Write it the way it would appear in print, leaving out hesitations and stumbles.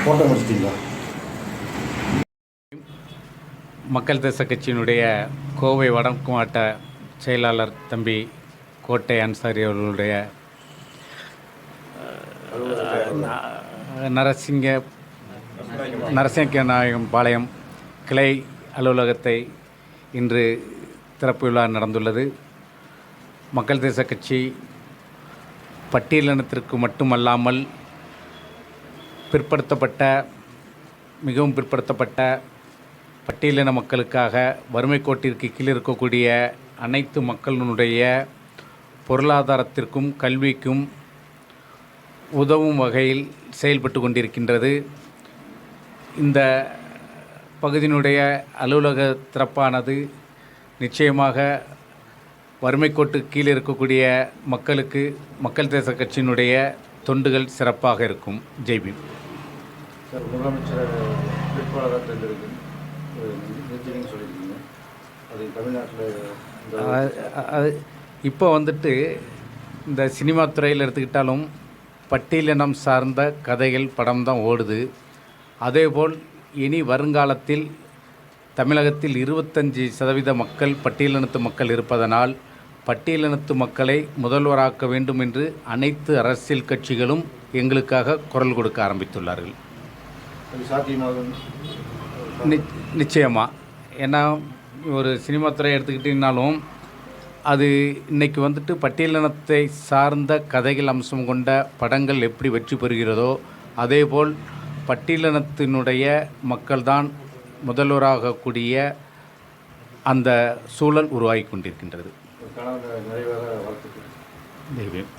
Photo முடிச்சிட்டிங்களா? மக்கள் தேச கட்சியினுடைய கோவை வடக்கு மாவட்ட செயலாளர் தம்பி கோட்டை அன்சாரி அவர்களுடைய நரசிங்க பாளையம் கிளை அலுவலகத்தை இன்று திறப்பு விழா நடந்துள்ளது. மக்கள் தேச கட்சி பட்டியலினத்திற்கு மட்டுமல்லாமல் மிகவும் பிற்படுத்தப்பட்ட பட்டியலின மக்களுக்காக வறுமை கோட்டிற்கு கீழ் இருக்கக்கூடிய அனைத்து மக்களினுடைய பொருளாதாரத்திற்கும் கல்விக்கும் உதவும் வகையில் செயல்பட்டு கொண்டிருக்கின்றது. இந்த பகுதியினுடைய அலுவலக திறப்பானது நிச்சயமாக வறுமை கோட்டுக்கு கீழே இருக்கக்கூடிய மக்களுக்கு மக்கள் தேச கட்சியினுடைய தொண்டுகள் சிறப்பாக இருக்கும். ஜெய்பீம். சார், முதலமைச்சர் வேட்பாளராக தேர்ந்தெடுக்கும் சொல்லியிருக்கீங்க. அது தமிழ்நாட்டில் இப்போ இந்த சினிமா துறையில் எடுத்துக்கிட்டாலும் பட்டியலினம் சார்ந்த கதைகள் படம் தான் ஓடுது. அதேபோல் இனி வருங்காலத்தில் தமிழகத்தில் 25% மக்கள் பட்டியலினத்து மக்கள் இருப்பதனால் பட்டியலினத்து மக்களை முதல்வராக்க வேண்டும் என்று அனைத்து அரசியல் கட்சிகளும் எங்களுக்காக குரல் கொடுக்க ஆரம்பித்துள்ளார்கள். நிச்சயமாக. ஏன்னா ஒரு சினிமா துறை எடுத்துக்கிட்டிங்கனாலும் அது இன்றைக்கி பட்டியலினத்தை சார்ந்த கதைகள் அம்சம் கொண்ட படங்கள் எப்படி வெற்றி பெறுகிறதோ அதேபோல் பட்டியலினத்தினுடைய மக்கள்தான் முதல்வராகக்கூடிய அந்த சூழல் உருவாகி கொண்டிருக்கின்றது. நிறைவேற வாழ்த்துக்கள்.